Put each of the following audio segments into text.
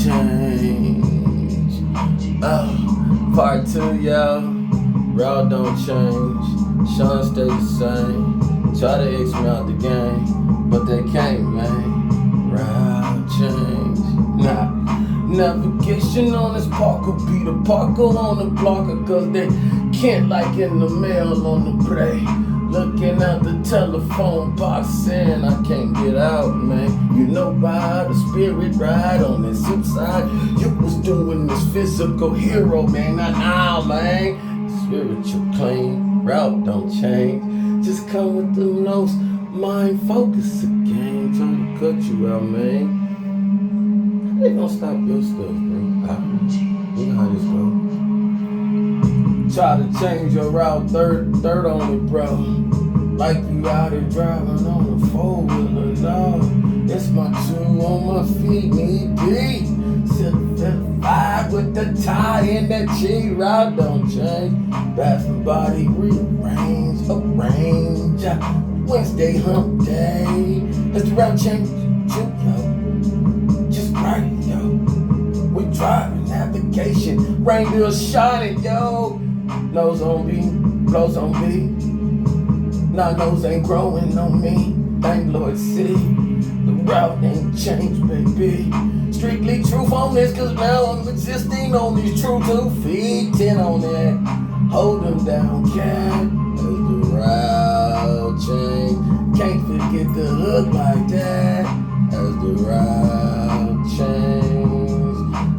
change. Part 2, yo. Route don't change. Sean stay the same. Try to X me out the game, but they can't, man. Route change. Nah. Navigation on this Parker be the Parker on the blocker, cause they can't like in the mail on the play. Looking at the telephone box saying I can't get out, man. You know why the spirit ride on this inside. You was doing this physical hero, man, not now, man. Spiritual clean, route don't change. Just come with the nose, mind focus again. Trying to cut you out, man. They gonna stop your stuff, bro. You know how this go. Try to change your route, third on it, bro. Like you out here driving on a 4-wheeler, no. It's my 2 on my feet, knee deep. Certified with the tie and that G, route don't change. Bath and body rearrange, arrange. Wednesday hump day. Has the route changed? Right, yo. We driving navigation, reindeer shining, yo. Nose on B, blows on B. Nah, nose ain't growing on me. Thank Lord City, the route ain't changed, baby. Strictly truth on this, cause now I'm existing on these true 2 feet. 10 on that, hold them down, cat. As the route change, can't forget the hook like that. As the route change,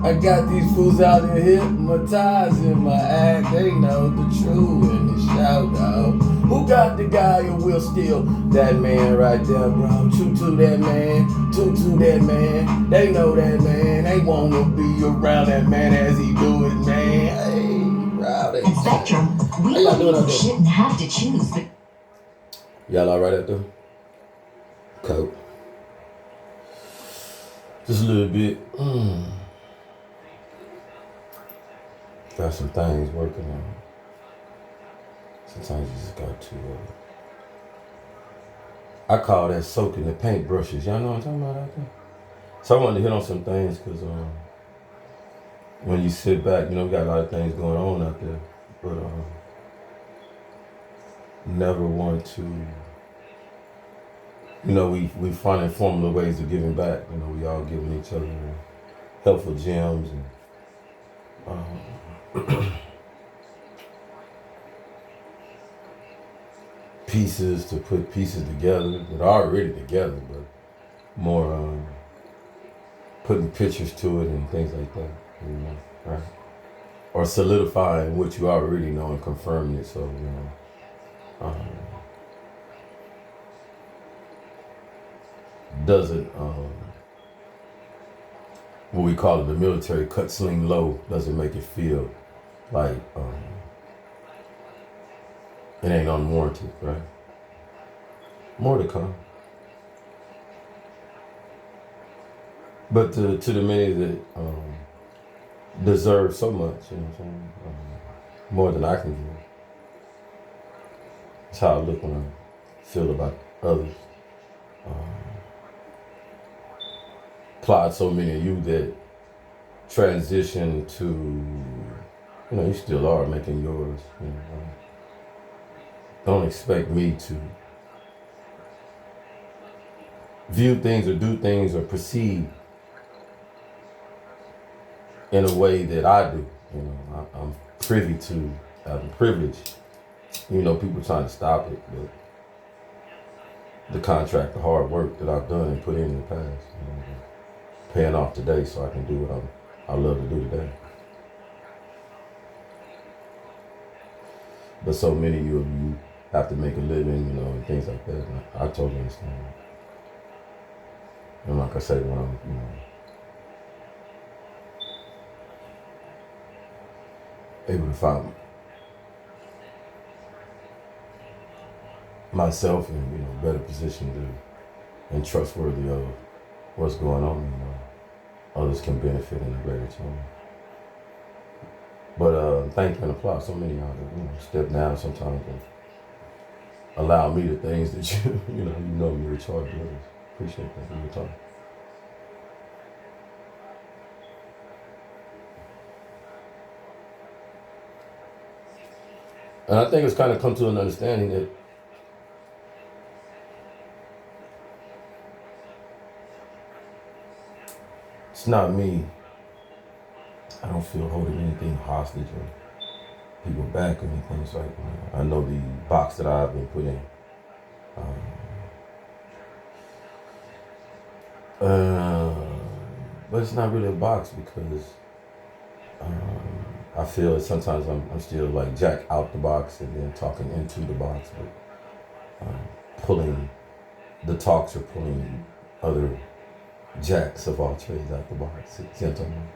I got these fools out here hypnotizing my act. They know the truth and the shout out. Who got the guy who will steal? That man right there, bro. 2 that man, 2 that man. They know that man. They wanna be around that man as he do it, man. Hey, rowdy. At Spectrum, we believe you shouldn't have to choose, but y'all all right out there? Cool. Just a little bit. Got some things working on. Sometimes you just got to. I call that soaking the paint brushes. Y'all know what I'm talking about out there? So I wanted to hit on some things because when you sit back, you know, we got a lot of things going on out there. But never want to, you know, we find informative ways of giving back. You know, we all giving each other helpful gems and pieces to put pieces together that are already together, but more putting pictures to it and things like that, you know, right? Or solidifying what you already know and confirming it, so, you know, doesn't, what we call it, the military cut sling low, doesn't make it feel like it ain't unwarranted, right? More to come. But to the many that deserve so much, you know what I'm saying? More than I can give. That's how I look when I feel about others. Applaud so many of you that transition to, you know, you still are making yours. You know, don't expect me to view things or do things or proceed in a way that I do. You know, I'm privy to, I'm privileged. You know, people trying to stop it, but the contract, the hard work that I've done and put in the past, you know, paying off today so I can do what I love to do today. But so many of you have to make a living, you know, and things like that. And I totally understand. And like I say, when I'm, you know, able to find myself in, you know, better position to and trustworthy of what's going on, you know, others can benefit in a greater tone. But thank you and applaud so many out there, you know, step down sometimes and allow me the things that you know me recharge others. Appreciate that. You were talking. And I think it's kind of come to an understanding that it's not me. I don't feel holding anything hostage or people back or anything. It's like, I know the box that I've been put in. But it's not really a box because I feel sometimes I'm still like Jack out the box and then talking into the box, but pulling the talks or pulling other Jacks of all trades out the box. See what I'm talking about?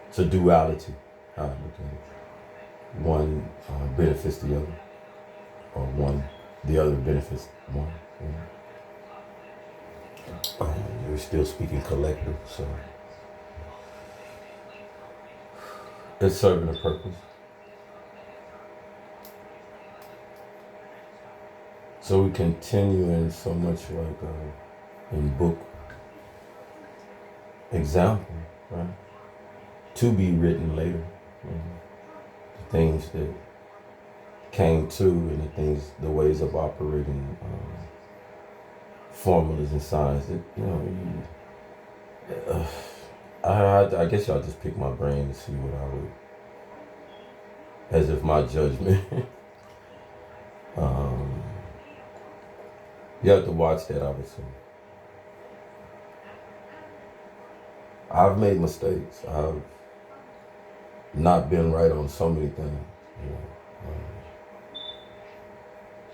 It's a duality. How I look at it. One benefits the other, or the other benefits one. You're still speaking collective, so it's serving a purpose. So we continue in so much like in book example, right? To be written later. The things that came to and the ways of operating formulas and signs that, I guess y'all just pick my brain to see what I would, as if my judgment. You have to watch that, obviously. I've made mistakes. I've not been right on so many things.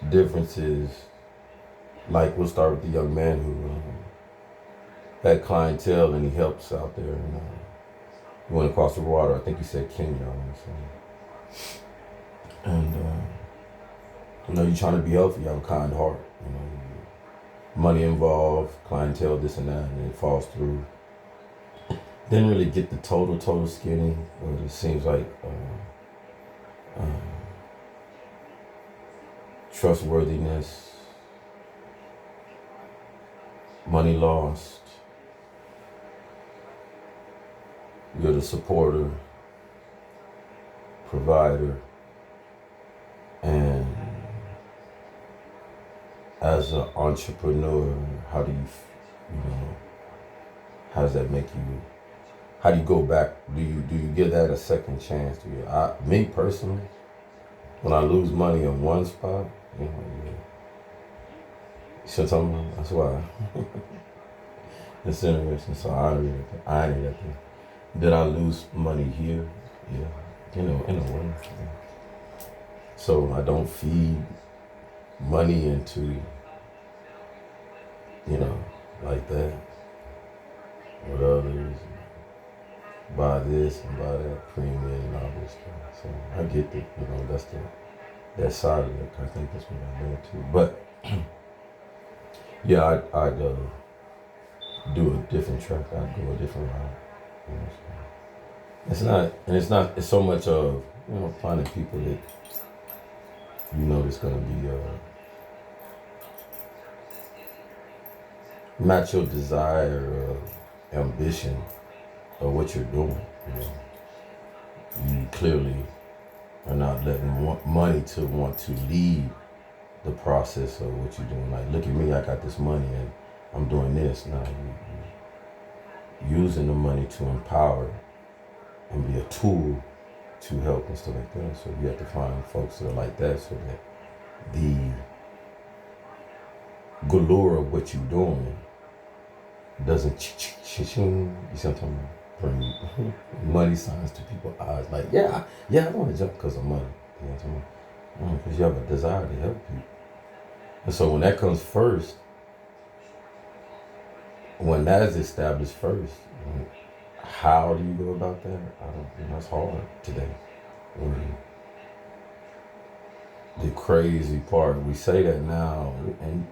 Differences, like we'll start with the young man who had clientele and he helps out there. And he went across the water. I think he said Kenya. And you're trying to be healthy. You have a kind heart. Money involved, clientele, this and that, and it falls through. Didn't really get the total skinny, but it seems like trustworthiness, money lost, you're the supporter, provider, and as an entrepreneur, how does that make you, how do you go back? Do you give that a second chance? Me personally, when I lose money in one spot, that's why it's interesting. So I ain't that thing. Did I lose money here? Yeah, in a way. So I don't feed money into, like that. With others, buy this and buy that premium and all this stuff. So I get that, that's that side of it. I think that's what I learned too. But yeah, I'd do a different track. I'd go a different route. So it's so much of, finding people that that's gonna be match your desire, ambition of what you're doing. You clearly are not letting money to want to lead the process of what you're doing. Like, look at me, I got this money and I'm doing this. Now you're using the money to empower and be a tool to help and stuff like that. So you have to find folks that are like that, so that the galore of what you're doing doesn't ching. You see what I'm talking about? Bring money signs to people's eyes. Like, yeah, I want to jump because of money. You know what I'm talking about? Because you have a desire to help people. And so when that comes first, when that is established first, how do you go about that? That's hard today. The crazy part, we say that now, and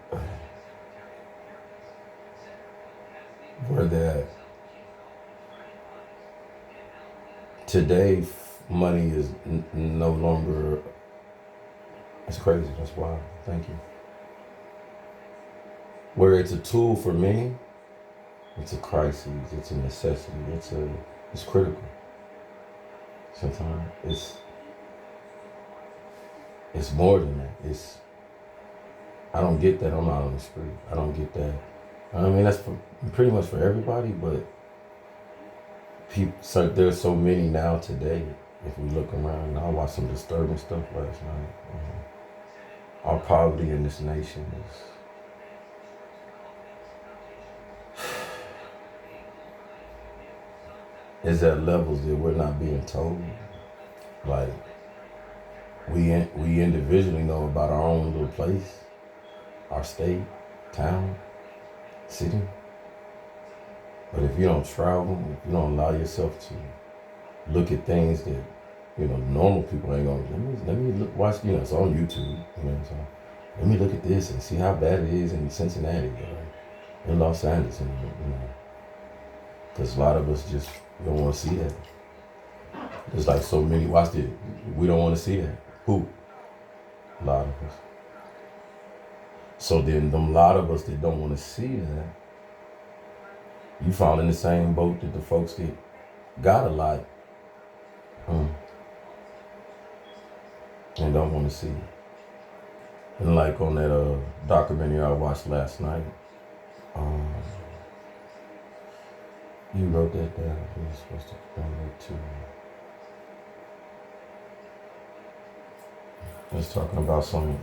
where that today money is no longer, it's crazy, that's wild, thank you. Where it's a tool for many, it's a crisis, it's a necessity, it's critical. Sometimes it's more than that. I don't get that. I'm out on the street. I don't get that. I mean, that's pretty much for everybody, but so there's so many now today. If we look around, I watched some disturbing stuff last night. Our poverty in this nation is at levels that we're not being told. Like we individually know about our own little place, our state, town, city. But if you don't travel, if you don't allow yourself to look at things that, normal people ain't gonna, let me look, watch, it's on YouTube, so let me look at this and see how bad it is in Cincinnati or in Los Angeles, because a lot of us just don't want to see that. There's like so many, watch it, we don't want to see that. Who? A lot of us. So then a lot of us that don't want to see that, you fall in the same boat that the folks that got a lot and don't want to see it. And like on that documentary I watched last night, you wrote that down. You were supposed to bring it to. I was talking about some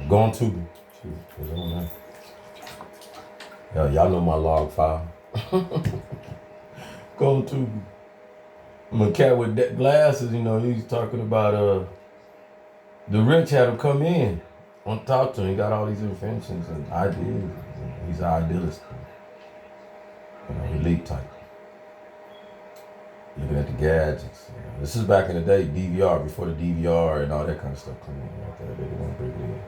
go on Tubi. Shoot, on there. Yeah, y'all know my log file. Go on Tubi. I'm a cat with glasses, he's talking about the rich had him come in on top to him. He got all these inventions and ideas. He's an idealist. Elite type. Looking at the gadgets. This is back in the day, DVR, before the DVR and all that kind of stuff coming in. Right there. They didn't want to break it in.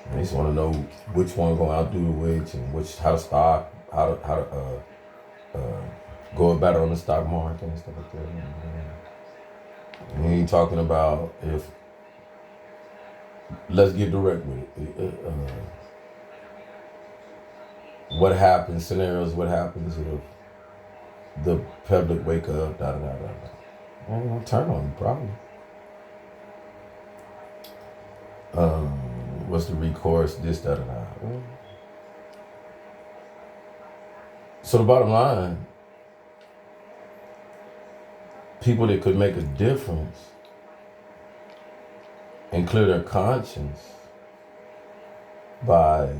And they just want to know which one going to outdo which and how to stock, how to go about it on the stock market and stuff like that. And he ain't talking about let's get direct with it. What happens, scenarios, what happens if the public wake up, I'm going to turn on you, probably. What's the recourse, this, So the bottom line, people that could make a difference and clear their conscience by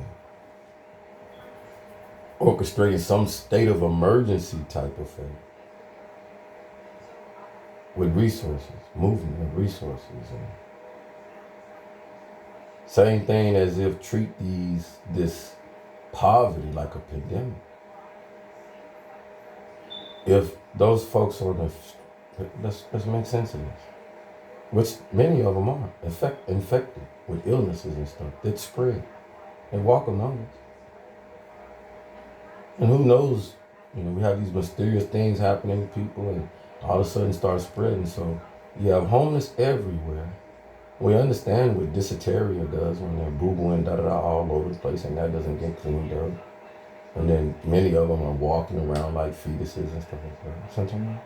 orchestrating some state of emergency type of thing with resources, movement of resources. And same thing as if treat this poverty like a pandemic. If those folks are let's make sense of this, which many of them are infected with illnesses and stuff that spread and walk among us. And who knows, we have these mysterious things happening to people and all of a sudden start spreading. So you have homeless everywhere. We understand what dysentery does when they're boo-booing all over the place and that doesn't get cleaned up. And then many of them are walking around like fetuses and stuff like that. Sometimes.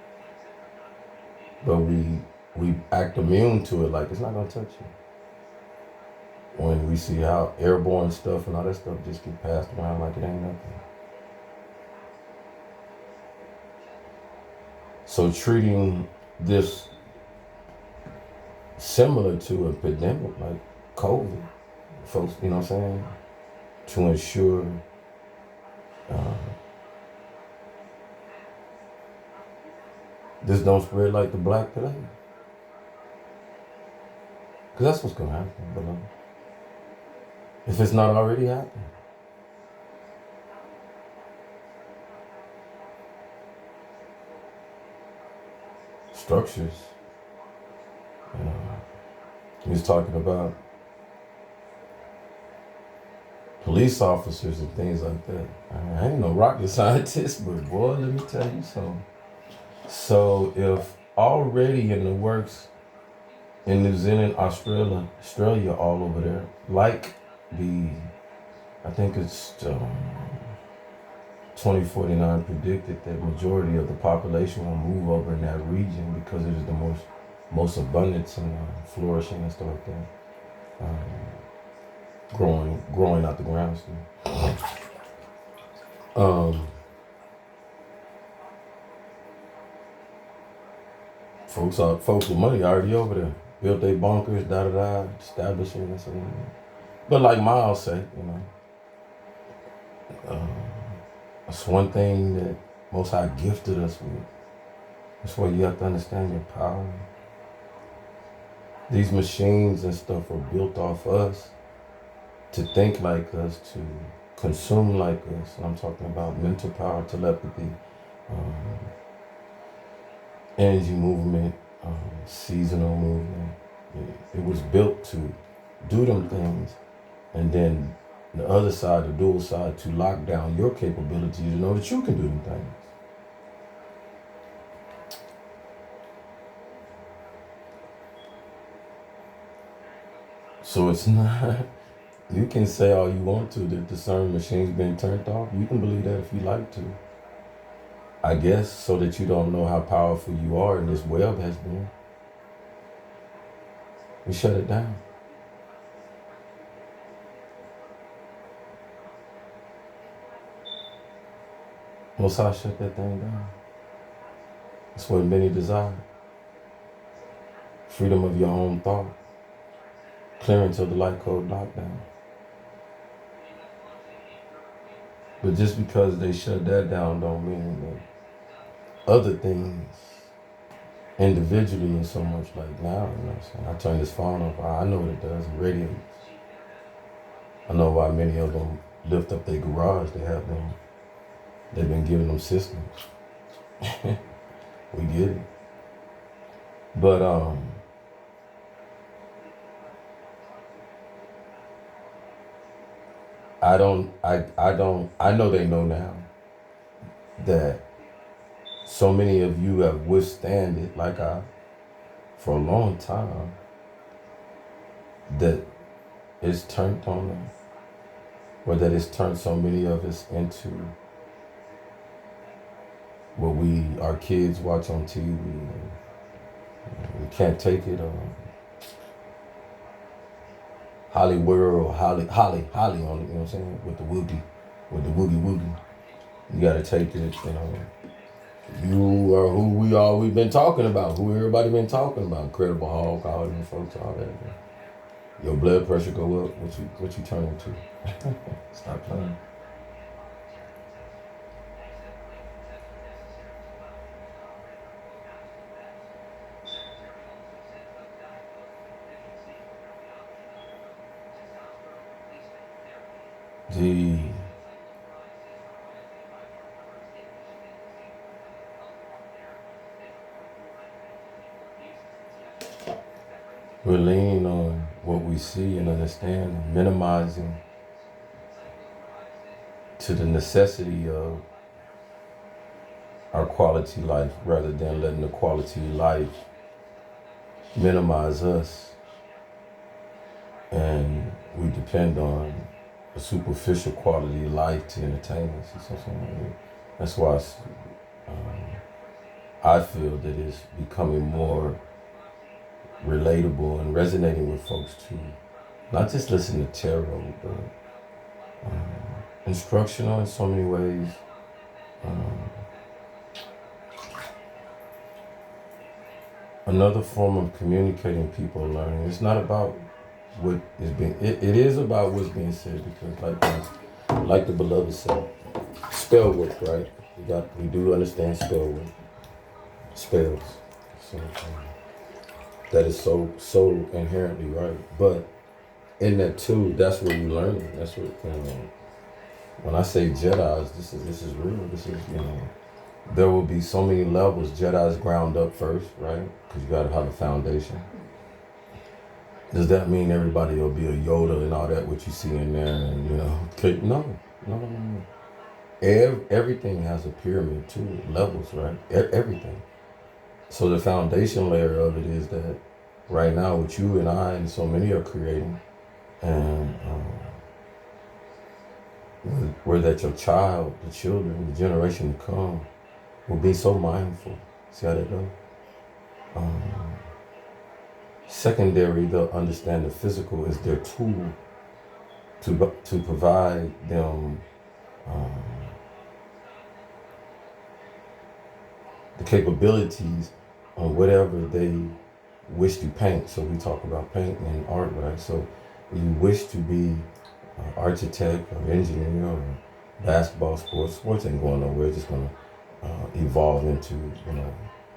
But we act immune to it like it's not going to touch you. When we see how airborne stuff and all that stuff just get passed around like it ain't nothing. So treating this similar to a pandemic like COVID, folks, you know what I'm saying? To ensure this don't spread like the Black Plague. Because that's what's going to happen below. If it's not already happening. Structures. He was talking about police officers and things like that. I ain't no rocket scientist, but boy, let me tell you something. So if already in the works in New Zealand, Australia, all over there, like I think it's 2049 predicted that majority of the population will move over in that region because it is the most abundance and flourishing and stuff like that. Growing out the ground still. Folks with money already over there. Built their bunkers, establishing and so on. But like Miles said, that's one thing that Most High gifted us with. That's why you have to understand your power. These machines and stuff are built off us to think like us, to consume like us. And I'm talking about mental power, telepathy, energy movement, seasonal movement. It was built to do them things, and then the other side, the dual side, to lock down your capability to know that you can do them things. So it's not, you can say all you want to that the certain machine's been turned off. You can believe that if you like to. I guess so that you don't know how powerful you are and this web has been. We shut it down. Most High shut that thing down. That's what many desire. Freedom of your own thought. Clearance of the light code lockdown. But just because they shut that down don't mean that other things individually and so much like now, you know what I'm saying? I turn this phone off, I know what it does, it radiates. I know why many of them lift up their garage, they've been giving them systems. We get it. But I know they know now that so many of you have withstand it like I, for a long time, that it's turned on them, or that it's turned so many of us into what our kids watch on TV, and we can't take it. Hollywood, Holly on it, you know what I'm saying? With the woogie. You gotta take it, you know. You are who we are, we've been talking about, who everybody been talking about. Incredible Hulk, all them folks, all that. Your blood pressure go up, what you turn into? Stop playing. We're leaning on what we see and understand, and minimizing to the necessity of our quality life rather than letting the quality life minimize us. And we depend on a superficial quality life to entertain us. You see what I'm saying? That's why I feel that it's becoming more relatable and resonating with folks to not just listen to tarot, but instructional in so many ways. Another form of communicating people and learning. It's not about what is being, it is about what's being said, because like the beloved said, spell work, right? We do understand spell work, spells. So that is so inherently right. But in that too, that's where you learn it. That's what, when I say Jedis, this is real. This is, there will be so many levels. Jedi's ground up first, right? Because you got to have a foundation. Does that mean everybody will be a Yoda and all that, what you see in there, and, no. Everything has a pyramid too, levels, right? Everything. So the foundation layer of it is that right now what you and I and so many are creating, and where that your child, the children, the generation to come will be so mindful. See how that goes? Secondary, they'll understand the physical is their tool to provide them the capabilities on whatever they wish to paint. So we talk about painting and art, right? So you wish to be an architect or engineer or basketball, sports ain't going nowhere. It's just gonna evolve into,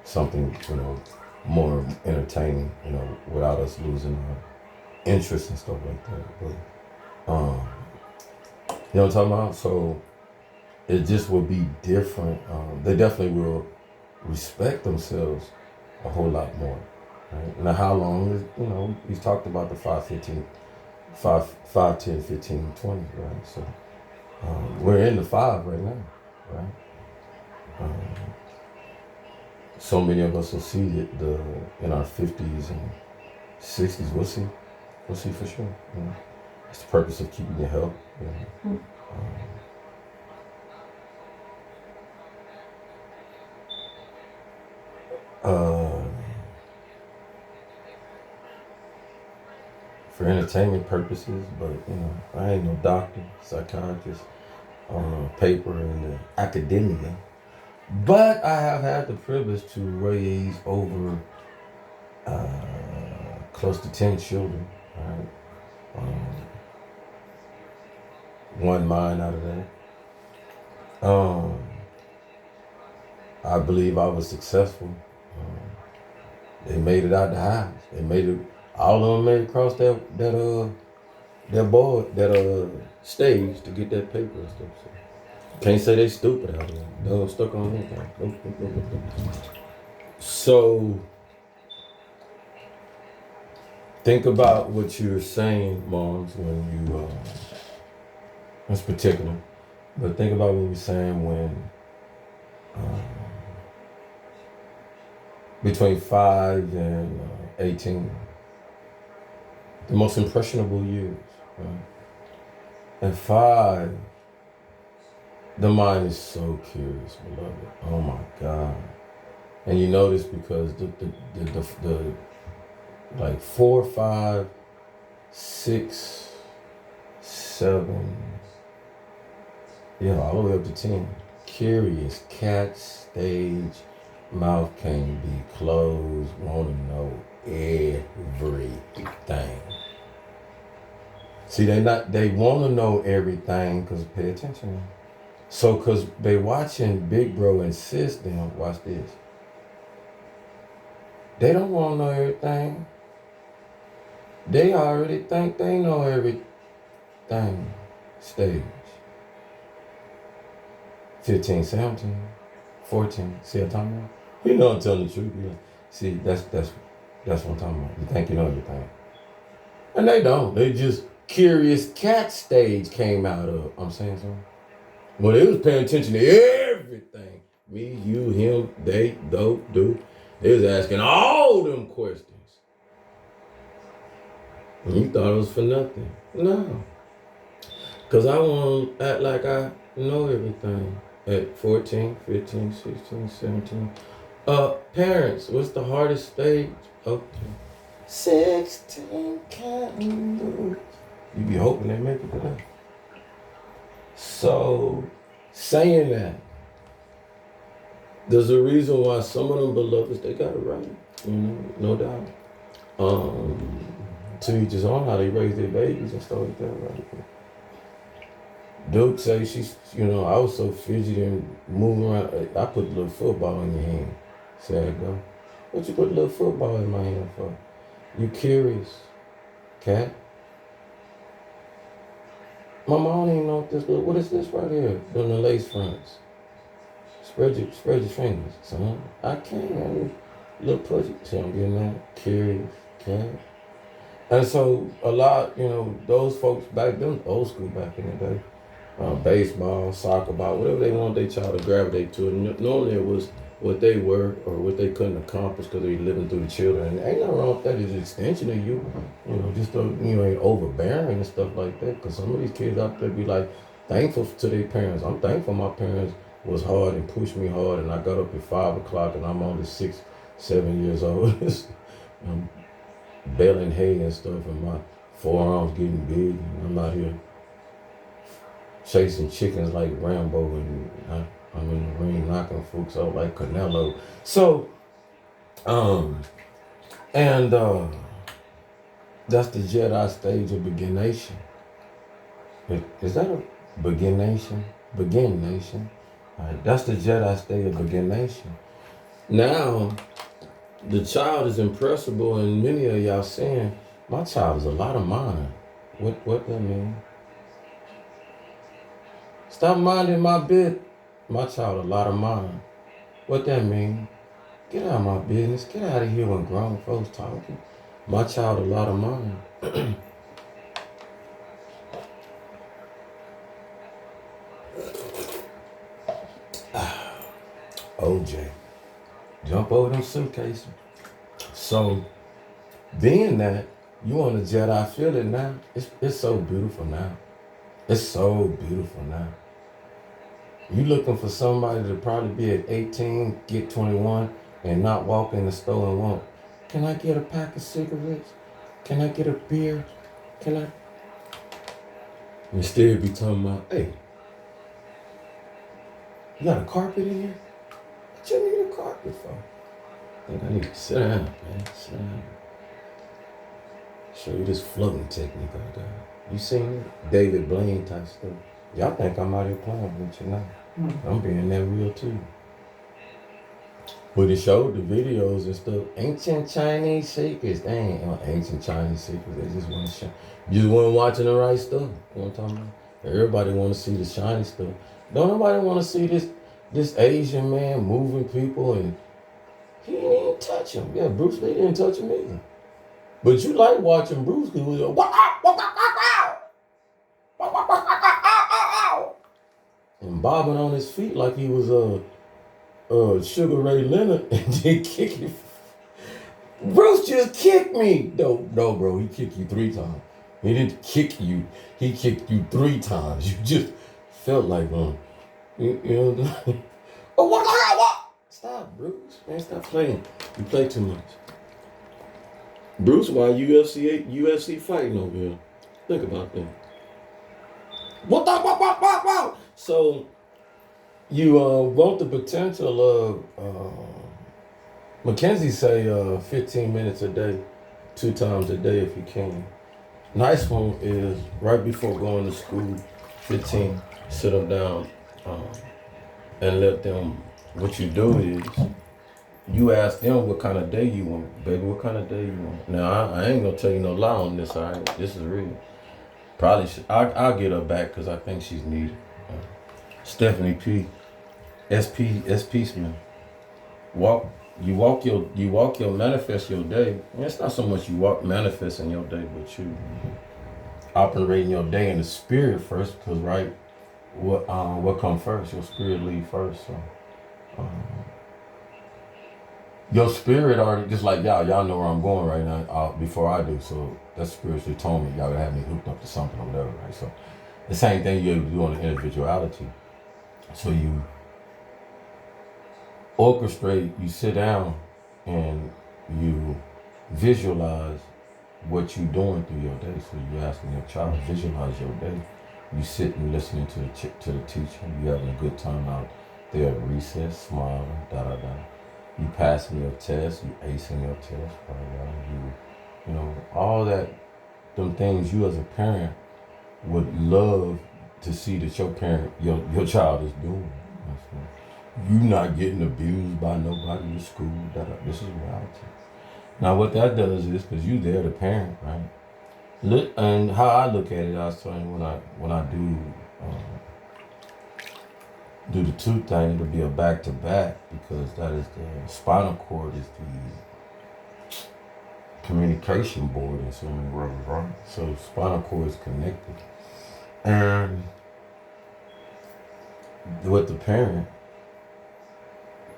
something, more entertaining, without us losing our interest and stuff like that. But, you know what I'm talking about? So it just will be different. They definitely will respect themselves a whole lot more. Right? Now, how long is, we talked about the 5, 15, 5, 10, 15, 20, right? So we're in the 5 right now, right? So many of us will see it in our 50s and 60s. We'll see for sure. It's the purpose of keeping your health. For entertainment purposes, but I ain't no doctor, psychiatrist on paper in the academia. But I have had the privilege to raise over close to 10 children, right? One mind out of that. I believe I was successful. They made it out the house. They made it. All of them made it across that board, that stage to get that paper and stuff. So can't say they stupid out there. They're stuck on anything. Nope. So think about what you're saying, moms, when you that's particular. But think about what you're saying when between 5 and 18, the most impressionable years. Right? At 5, the mind is so curious, beloved. Oh my God! And you know this because the like 4, 5, 6, 7, all the way up to 10. Curious cat stage. Mouth can't be closed, want to know everything. See, they want to know everything because pay attention. So, because they watching Big Bro and Sis, then watch this. They don't want to know everything. They already think they know everything. Stage. 15, 17, 14. See what I'm talking about? You know I'm telling the truth. See, that's what I'm talking about. You think you know everything. And they don't. They just curious cat stage came out of. I'm saying something. Well, they was paying attention to everything. Me, you, him, they, do. They was asking all them questions. And you thought it was for nothing. No. Because I want to act like I know everything. At 14, 15, 16, 17. Parents, what's the hardest stage? Okay. 16 candles. You be hoping they make it to that. So, saying that, there's a reason why some of them beloveds, they got it right. No doubt. To each his own, how they raise their babies and stuff like that, right? Duke say she's, I was so fidgety and moving around. I put a little football in your hand. See how it go? What you put a little football in my hand for? You curious, cat? Mama, I don't even know what is this right here? Doing the lace fronts. Spread your fingers, son. I can't. Little pudgy. See, I'm getting that. Curious, cat. And so a lot, those folks back then, old school back in the day, baseball, soccer ball, whatever they want their child to gravitate to. And normally it was what they were or what they couldn't accomplish because they were living through the children. And ain't nothing wrong with that. It's an extension of you. Just so you ain't overbearing and stuff like that. Because some of these kids out there be like, Thankful to their parents. I'm thankful my parents was hard and pushed me hard, and I got up at 5 o'clock, and I'm only 6, 7 years old. I'm baling hay and stuff, and my forearms getting big, and I'm out here chasing chickens like Rambo, and I'm in the ring knocking folks out like Canelo. So, and that's the Jedi stage of Begin Nation. Is that a Begin Nation? Begin Nation. All right, that's the Jedi stage of Begin Nation. Now, the child is impressible, and many of y'all saying, my child is a lot of mind. What that mean? Stop minding my bit. My child a lot of mind. What that mean? Get out of my business. Get out of here when grown folks talking. My child a lot of mind. OJ. Jump over them suitcases. So, being that you on the Jedi feeling now, it's so beautiful now. It's so beautiful now. You looking for somebody to probably be at 18, get 21, and not walk in the store and want, can I get a pack of cigarettes? Can I get a beer? Can I? Instead be talking about, hey, you got a carpet in here? What you need a carpet for? I think I need to sit down, man. Sit down. Show you this floating technique out there. You seen it? David Blaine type stuff. Y'all think I'm out here playing with you now. I'm being that real too. But it showed the videos and stuff. Ancient Chinese secrets. They ain't ancient Chinese secrets. They just want to show. You just weren't watching the right stuff. You know what I'm talking about? Everybody want to see the shiny stuff. Don't nobody want to see this Asian man moving people, and he didn't even touch him. Yeah, Bruce Lee didn't touch him either. But you like watching Bruce because he was like, and bobbing on his feet like he was Sugar Ray Leonard, and then kicking. Bruce just kicked me. No, bro, he kicked you 3 times. He didn't kick you. He kicked you 3 times. You just felt like one. You know. Oh, what? Stop, Bruce. Man, stop playing. You play too much. Bruce, why UFC fighting over here? Think about that. What? So, you want the potential of, Mackenzie say 15 minutes a day, 2 times a day if you can. Nice one is right before going to school, 15, sit them down and let them, what you do is, you ask them what kind of day you want. Baby, what kind of day you want? Now, I ain't gonna tell you no lie on this, all right? This is real. Probably I'll get her back because I think she's needed. Stephanie P. SP Smith. You walk your manifest your day. And it's not so much you manifesting your day, but you operating your day in the spirit first, because right, what come first? Your spirit lead first. So your spirit already, just like y'all know where I'm going right now before I do. So that spiritually told me y'all would have me hooked up to something or whatever, right? So the same thing you able to do on the individuality. So you orchestrate, you sit down and you visualize what you're doing through your day. So you asking your child, visualize your day. You sit and listening to the teacher. You having a good time out there at recess, smiling, You passing your test, you acing your test, you know, all that, them things you as a parent would love to see that your child is doing. You not getting abused by nobody in school. This is reality. Now what that does is, because you there the parent, right? And how I look at it, I was telling you when I do the 2 thing, it'll be a back-to-back, because that is the spinal cord is the communication board in so many words, right? So spinal cord is connected. And with the parent,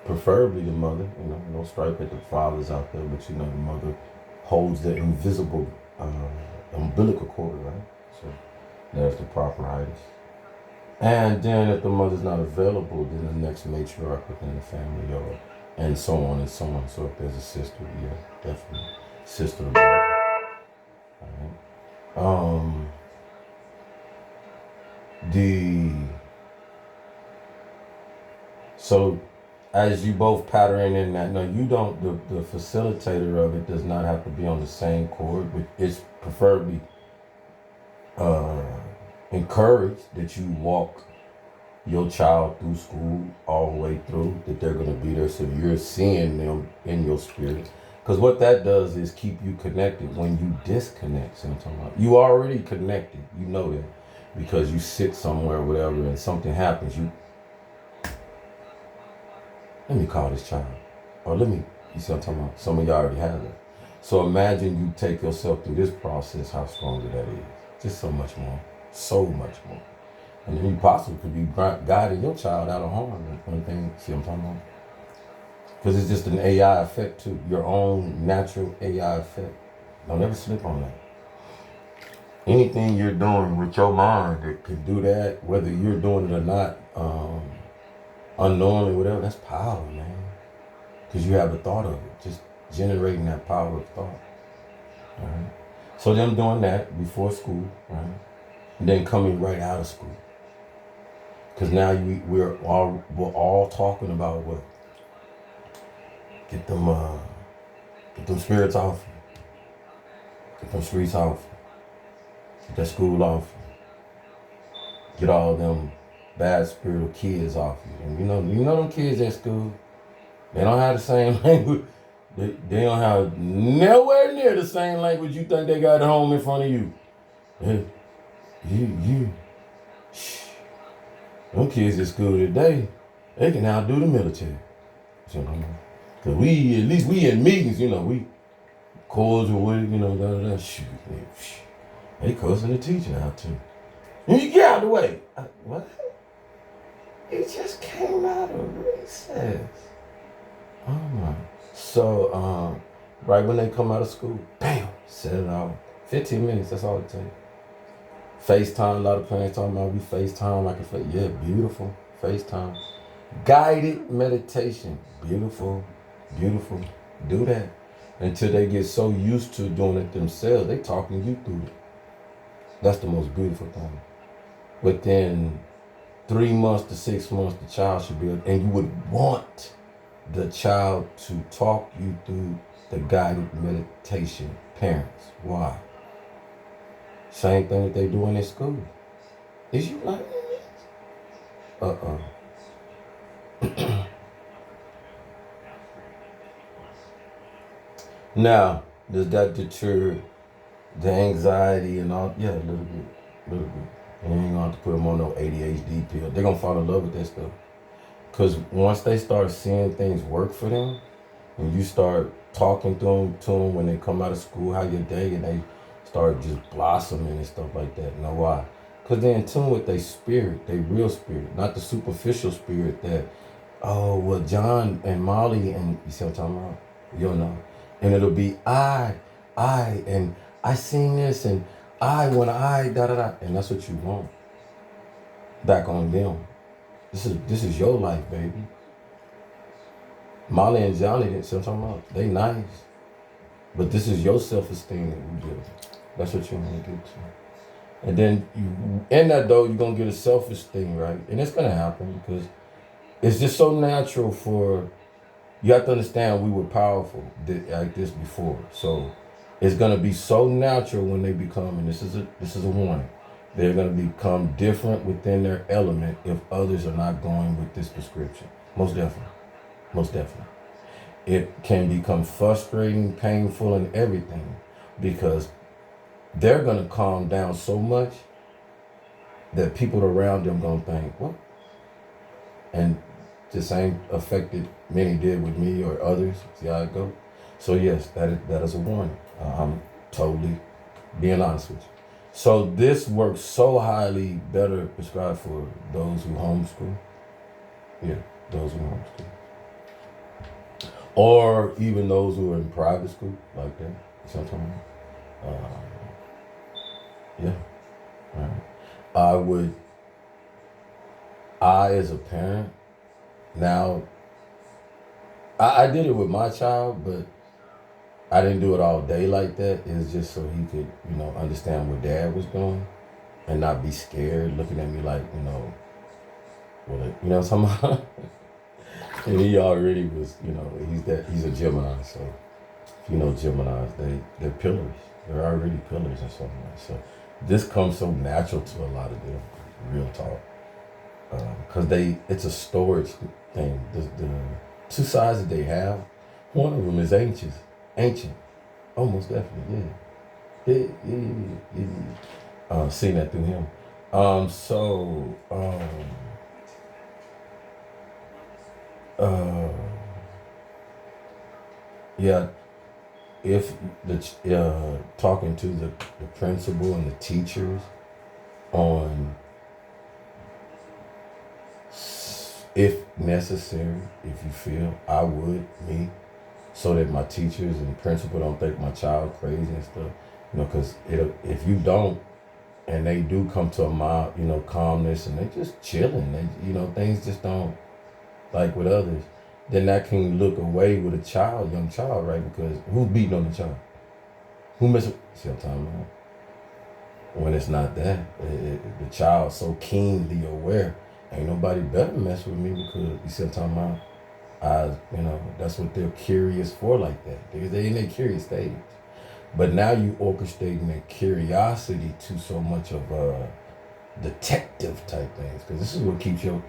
preferably the mother, no stripe at the fathers out there, but the mother holds the invisible umbilical cord, right? So there's the proper itis. And then if the mother's not available, then the next matriarch within the family, or and so on and so on. So if there's a sister, yeah, definitely sister or brother. All right. The so as you both pattern in that, no, you don't. The facilitator of it does not have to be on the same chord. But it's preferably encouraged that you walk your child through school all the way through, that they're going to be there, so you're seeing them in your spirit. Because what that does is keep you connected when you disconnect. See what I'm talking about? You already connected, you know that, because you sit somewhere or whatever and something happens, let me call this child, or you see what I'm talking about? Some of y'all already have that. So imagine you take yourself through this process, how stronger that is. Just so much more, so much more. And then you possibly could be guiding your child out of harm. See what I'm talking about? Because it's just an AI effect too. Your own natural AI effect. Don't ever slip on that. Anything you're doing with your mind that can do that, whether you're doing it or not, unknowingly, whatever, that's power, man. Because you have a thought of it. Just generating that power of thought. All right? So them doing that before school, right? And then coming right out of school. Because now we're all talking about what? Get them spirits off you. Get them streets off you. Get that school off you. Get all them bad spiritual kids off you. And you know them kids at school, they don't have the same language. They don't have nowhere near the same language you think they got at home in front of you. Them kids at school today, they can outdo the military. Cause at least we in meetings, we cordial with it, shoot. They cussing the teacher out too. You get out of the way. What? It just came out of recess. Oh my. So, right when they come out of school, bam, set it off. 15 minutes, that's all it takes. FaceTime, a lot of parents talking about we FaceTime. I can FaceTime. Yeah, beautiful. FaceTime. Guided meditation. Beautiful. Beautiful. Do that. Until they get so used to doing it themselves, they talking you through it. That's the most beautiful thing. Within 3 months to 6 months, the child should be, and you would want the child to talk you through the guided meditation. Parents, why? Same thing that they do in their school. Is you like Now, does that deter the anxiety and all? Yeah, a little bit. And you ain't gonna have to put them on no ADHD pill. They're gonna fall in love with that stuff. Because once they start seeing things work for them, and you start talking to them when they come out of school, how your day, and they start just blossoming and stuff like that. Know why? Because they're in tune with their spirit, their real spirit, not the superficial spirit that, oh, well, John and Molly, and you see what I'm talking about? You'll know. And it'll be and I seen this, and da-da-da. And that's what you want. Back on them. This is your life, baby. Molly and Johnny, see what I'm talking about? They nice. But this is your self-esteem that you build. That's what you want to get to. And then in that though, you're going to get a self-esteem, right? And it's going to happen because it's just so natural you have to understand we were powerful like this before. So it's going to be so natural when they become, and this is a warning, they're going to become different within their element if others are not going with this prescription. Most definitely. It can become frustrating, painful, and everything because they're going to calm down so much that people around them going to think, what? And the same affected many did with me or others. See how it goes? So yes, that is a warning. I'm totally being honest with you. So this works so highly better prescribed for those who homeschool. Yeah, those who homeschool. Or even those who are in private school like that. Sometimes. Yeah. Right. I would as a parent, now, I did it with my child, but I didn't do it all day like that. It was just so he could, understand what dad was doing and not be scared looking at me like, what I'm talking about? And he already was, he's a Gemini, so Geminis, they're pillars. They're already pillars or something like that. So this comes so natural to a lot of them, real talk. Because it's a storage thing. The two sides that they have, one of them is ancient, almost definitely, yeah. Seen that through him. Yeah, if talking to the principal and the teachers on, if necessary, if you feel, I would, so that my teachers and principal don't think my child crazy and stuff, because if you don't, and they do come to a mild, calmness, and they just chilling, things just don't, like with others, then that can look away with a young child, right? Because who's beating on the child? Who messing? See what I'm talking about? When it's not that, the child's so keenly aware, ain't nobody better mess with me, because you see what I'm talking about? That's what they're curious for, like that. They're in their curious stage. But now you orchestrating that curiosity to so much of detective type things, because this is what keeps your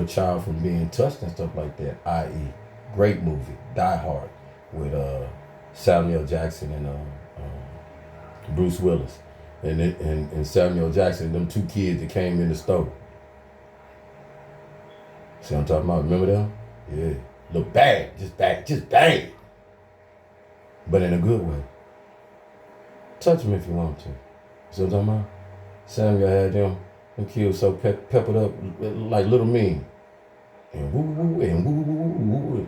child from being touched and stuff like that. I.e., great movie, Die Hard, with Samuel Jackson and Bruce Willis, and Samuel Jackson, them two kids that came in the store. See what I'm talking about? Remember them? Yeah. Look bad, just bad, but in a good way. Touch them if you want to. See what I'm talking about? Samuel had them kids so peppered up like little men. And woo woo and woo woo woo woo.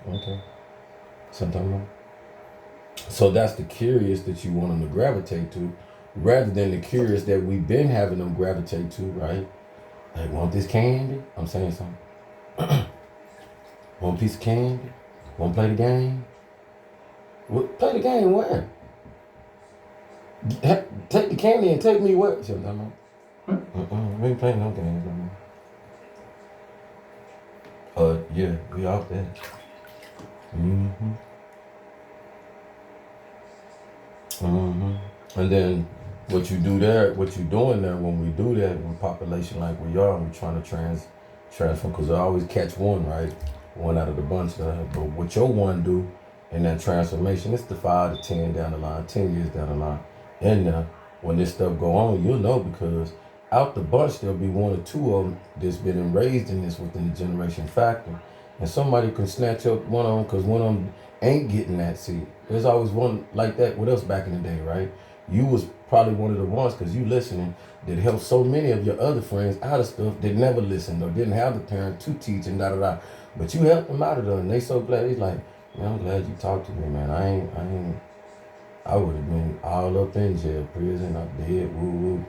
Okay. See what I'm talking about? So that's the curious that you want them to gravitate to, rather than the curious that we've been having them gravitate to, right? Like, want this candy? I'm saying something. Want a piece of candy? Want to play the game? Play the game where? Take the candy and take me where? See what I'm talking about? We ain't playing no games no more. Yeah, we out there. And then what you doing there when we do that, with population like we are, and we're trying to transform, because I always catch one, right? One out of the bunch there. But what your one do in that transformation, it's the 5 to 10 down the line, 10 years down the line. And when this stuff go on, you'll know, because out the bunch, there'll be 1 or 2 of them that's been raised in this within the generation factor. And somebody can snatch up one of them, because one of them ain't getting that seed. There's always one like that with us back in the day, right? You was probably one of the ones, because you listening, that helped so many of your other friends out of stuff that never listened or didn't have the parent to teach and da-da-da. But you helped them out of it, and they so glad. He's like, man, I'm glad you talked to me, man. I would have been all up in jail, prison, up dead, woo-woo.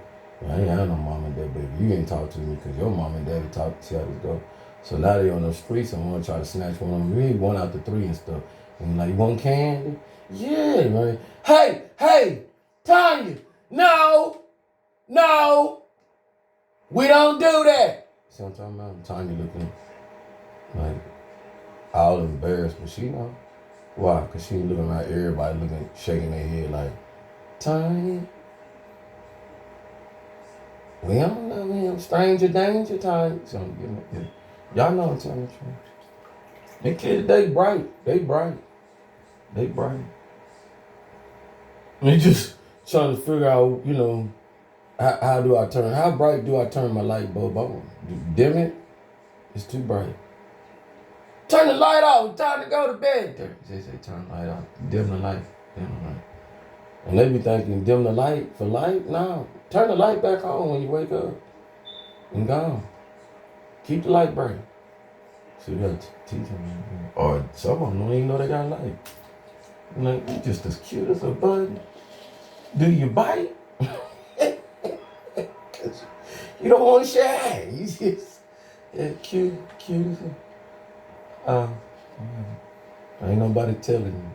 I ain't had no mom and dad, baby. You ain't talk to me because your mom and daddy talk to see how this go. So now they on the streets and want to try to snatch one of them. We 1 out to 3 and stuff. And like, you want candy? Yeah, right. Hey, Tanya, no, we don't do that. See what I'm talking about? Tanya looking like all embarrassed, but she know. Why? Because she looking at everybody shaking their head like, Tanya, we don't know him. Stranger danger, Tanya. So, y'all know I'm telling the truth. The kids, they bright. They just trying to figure out, how bright do I turn my light bulb on? Dim it? It's too bright. Turn the light off. Time to go to bed. They say turn the light off. Dim the light. And they be thinking, dim the light for light? No. Turn the light back on when you wake up. And gone. Keep the light bright. So you gotta teach them. Or some of them don't even know they got a light. Like, you just as cute as a button. Do you bite? You don't want to share. You just, Yeah, cute. Um, ain't nobody telling me.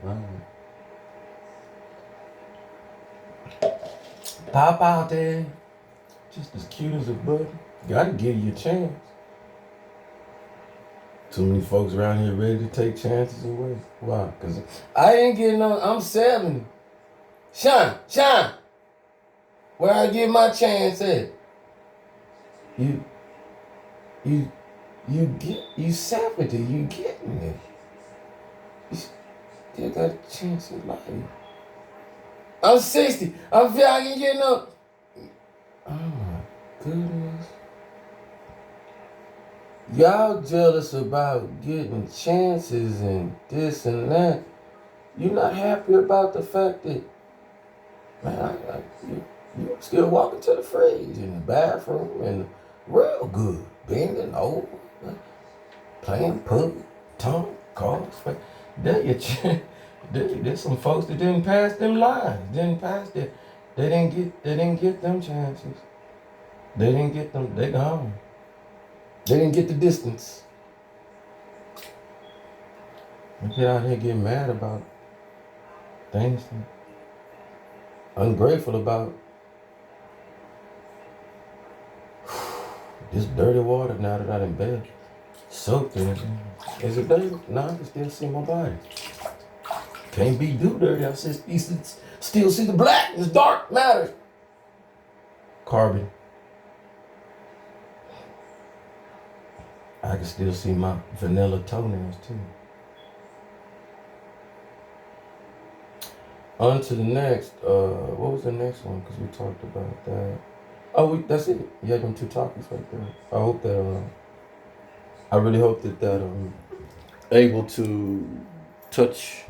Pop out there, just as cute as a button. Gotta give you a chance. Too many folks around here ready to take chances away. Why? Cause I ain't getting on. I'm 70. Shine. Where I get my chance at? You 70. You getting it? You still got a chance in life. I'm 60. I feel I can get no. Oh my goodness. Y'all jealous about getting chances and this and that. You're not happy about the fact that, man, you still walking to the fridge in the bathroom and real good, bending over, playing pug, tongue, cards. That your chance. There's some folks that didn't pass them lines, didn't pass that. They didn't get them chances. They didn't get them. They gone. They didn't get the distance. You get out here getting mad about things, ungrateful about this dirty water now that I'm in bed. Soaked in it. Is it dirty? No, I can still see my body. Can't be too dirty. I still see the black. It's dark matter. Carbon. I can still see my vanilla toenails too. On to the next. What was the next one? Because we talked about that. Oh, that's it. You had them two topics right there. I hope that. I really hope that able to touch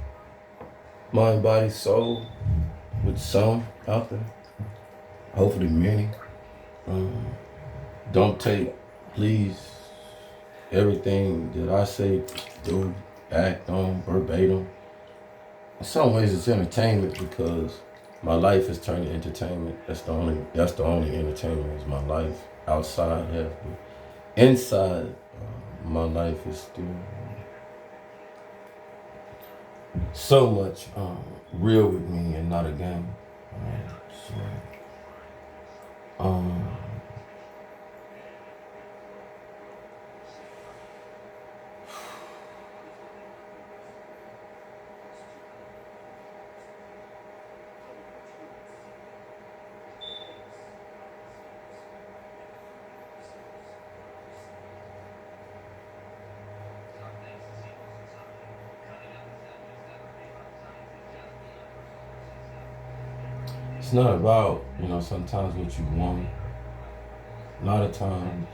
mind, body, soul with some out there. Hopefully many. Don't take, please, everything that I say, do, act on, verbatim. In some ways it's entertainment because my life has turned to entertainment. That's the only entertainment is my life. Outside half, but inside my life is still so much real with me and not a game. It's not about, sometimes what you want. A lot of times,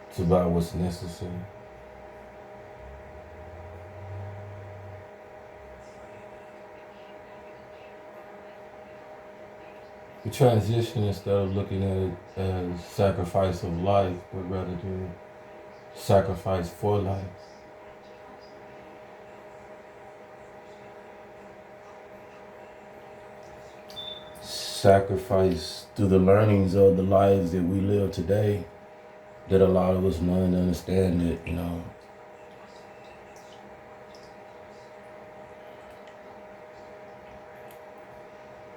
it's about what's necessary. We transition instead of looking at it as sacrifice of life, but rather than sacrifice for life. Sacrifice through the learnings of the lives that we live today that a lot of us learn to understand that,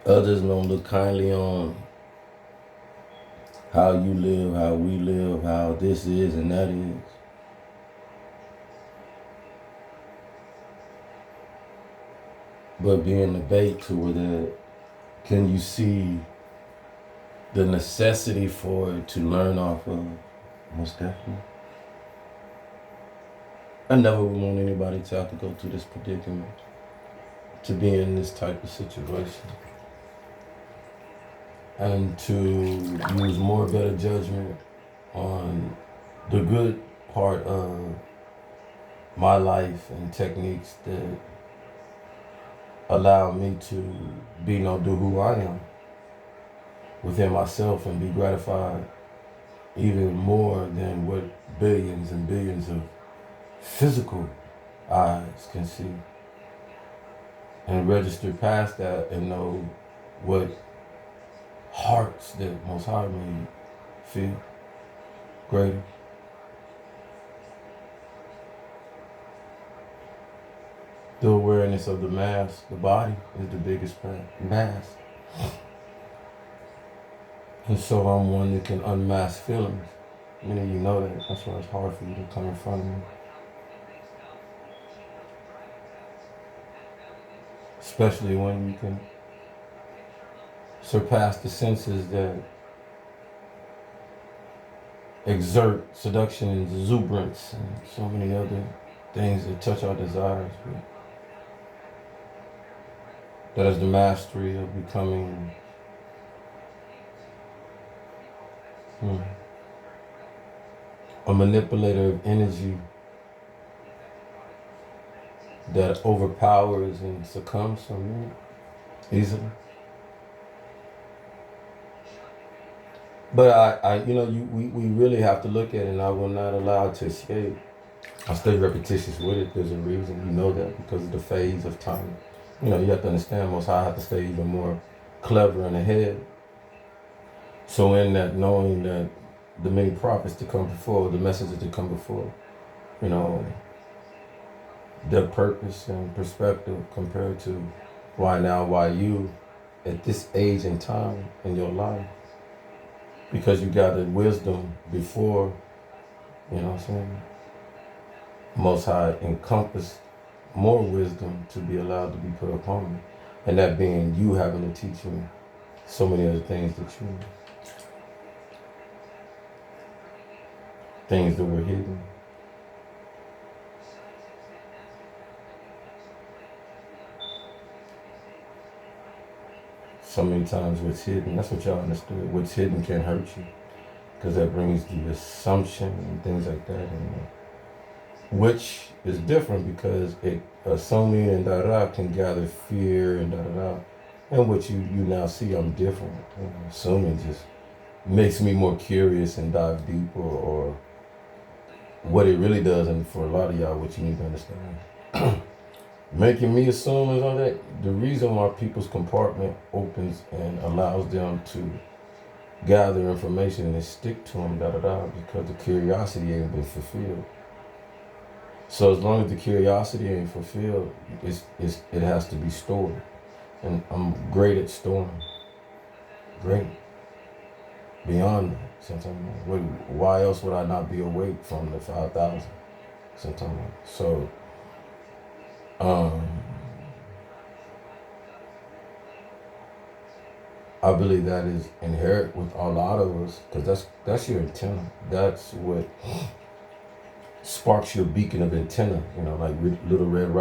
others don't look kindly on how you live, how we live, how this is and that is. But being the bait to that, can you see the necessity for it to learn off of? Most definitely. I never would want anybody to have to go through this predicament, to be in this type of situation, and to use more better judgment on the good part of my life and techniques that allow me to do who I am within myself and be gratified even more than what billions and billions of physical eyes can see, and register past that and know what hearts that Most High made feel greater. The awareness of the mass, the body, is the biggest mass. And so I'm one that can unmask feelings. Many of you know that. That's why it's hard for you to come in front of me. Especially when you can surpass the senses that exert seduction and exuberance and so many other things that touch our desires. That is the mastery of becoming a manipulator of energy that overpowers and succumbs from easily. But we really have to look at it, and I will not allow it to escape. I stay repetitious with it. There's a reason. You know that because of the phase of time. You have to understand Most High have to stay even more clever and ahead. So in that, knowing that the many prophets to come before, the messages to come before, their purpose and perspective compared to why now, why you, at this age and time in your life. Because you gathered wisdom before, Most High encompassed more wisdom to be allowed to be put upon me. And that being you having to teach me so many other things things that were hidden. So many times what's hidden, that's what y'all understood. What's hidden can hurt you because that brings the assumption and things like that. Which is different because assuming and da-da can gather fear and da-da-da. And what you now see, I'm different. Assuming just makes me more curious and dive deeper, or what it really does, and for a lot of y'all, what you need to understand. Making me assume and all that, the reason why people's compartment opens and allows them to gather information and stick to them, da-da-da, because the curiosity ain't been fulfilled. So as long as the curiosity ain't fulfilled, it has to be stored. And I'm great at storing. Great. Beyond that. Sometimes, why else would I not be awake from the 5,000? Sometimes. So, I believe that is inherent with a lot of us, because that's your antenna. That's what sparks your beacon of antenna. Like Little Red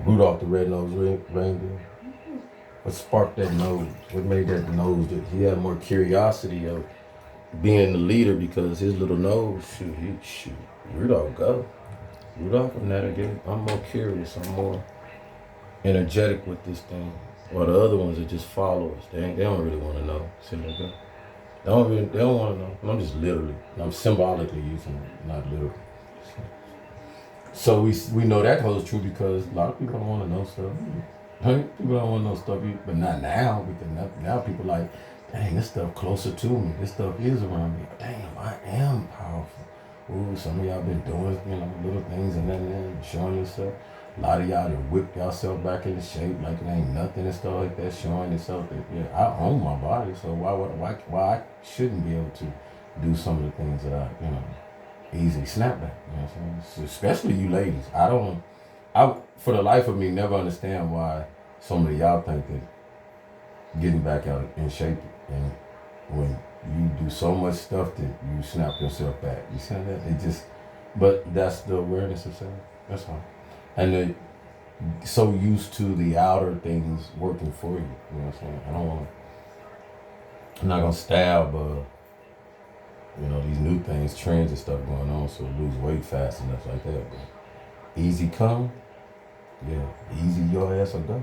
Rudolph the Red-Nosed Reindeer. What sparked that nose? What made that nose? That he had more curiosity of being the leader because his little nose. Shoot. Rudolph go. Rudolph and that again. I'm more curious. I'm more energetic with this thing. While the other ones are just followers. They don't really want to know. See they go. They don't want to know. I'm just literally. I'm symbolically using it, not literally. So we know that holds true because a lot of people don't want to know stuff. People don't want to know stuff, but not now. Because now people like, dang, this stuff closer to me. This stuff is around me. Damn, I am powerful. Ooh, some of y'all been doing, little things and then showing yourself. A lot of y'all done whipped yourself back into shape like it ain't nothing and stuff like that, showing yourself that I own my body, so why I shouldn't be able to do some of the things that I easily snap back. You know what I'm saying? So especially you ladies. I for the life of me never understand why so many of y'all think that getting back out in shape and when you do so much stuff that you snap yourself back. You see that? But that's the awareness of self. That's all. And they're so used to the outer things working for you. You know what I'm saying? I'm not gonna stab these new things, trends and stuff going on, so lose weight fast and stuff like that. But easy come, easy your ass will go.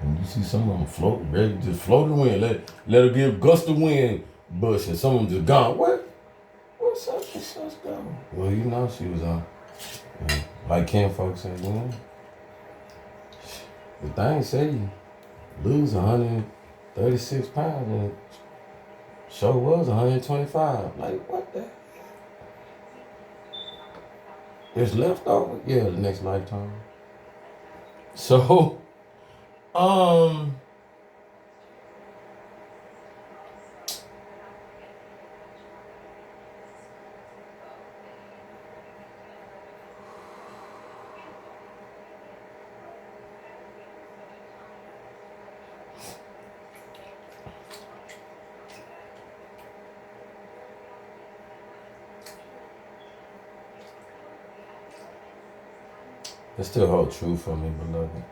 And you see some of them float, ready to just float the wind, let her give gust of wind, bush, and some of them just gone. What's such and such go? Well, she was on. Like Ken folks said, the thing say lose 136 pounds and show was 125. Like, what the? There's leftover? Yeah, the next lifetime. So, it still holds true for me, beloved.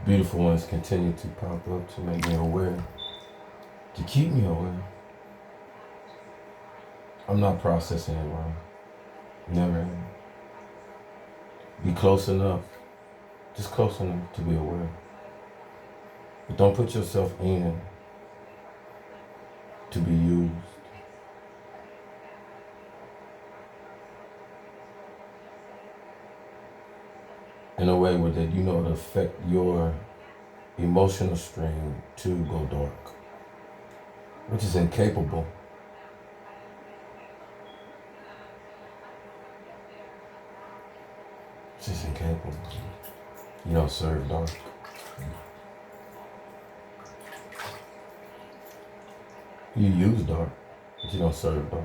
Beautiful ones continue to pop up to make me aware, to keep me aware. I'm not processing it wrong. Never am. Be close enough, just close enough to be aware. But don't put yourself in to be used. In a way where that you know it'll affect your emotional stream to go dark, which is incapable. Which is incapable. You don't serve dark. You use dark, but you don't serve dark.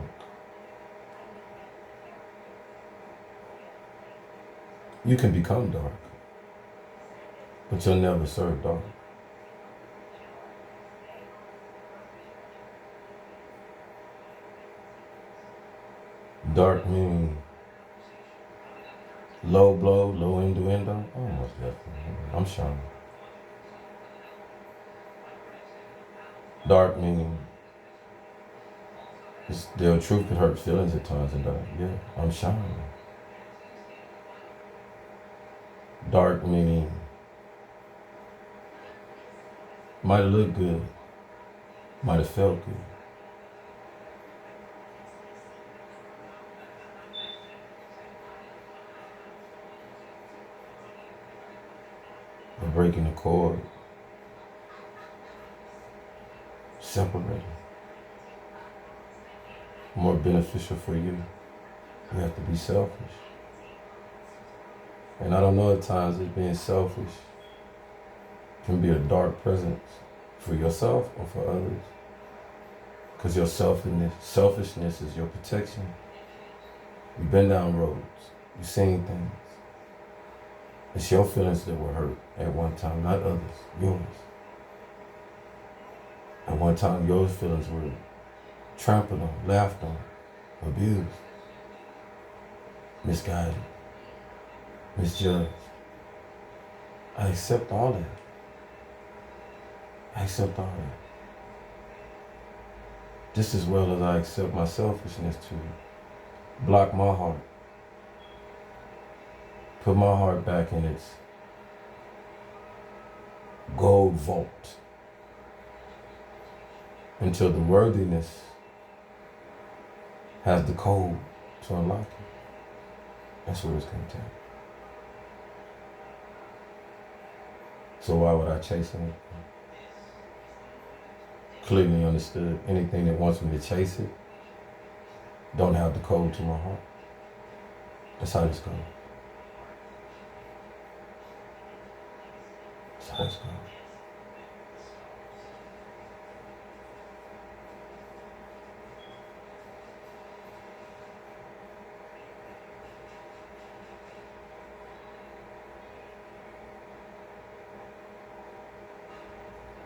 You can become dark, but you'll never serve dark. Dark meaning low blow, low innuendo. Almost definitely. I'm shining. Dark meaning the truth can hurt feelings at times, and yeah, I'm shining. Dark meaning might have looked good, might have felt good. But breaking the cord, separating, more beneficial for you. You have to be selfish. And I don't know, at times that being selfish can be a dark presence for yourself or for others. Because your selfishness is your protection. You've been down roads, you've seen things. It's your feelings that were hurt at one time, not others, yours. At one time, your feelings were trampled on, laughed on, abused, misguided, misjudged. I accept all that. I accept all that. Just as well as I accept my selfishness to block my heart. Put my heart back in its gold vault until the worthiness has the code to unlock it. That's what it's going to take. So why would I chase anything? Clearly understood, anything that wants me to chase it don't have the code to my heart. That's how this goes. That's how this goes.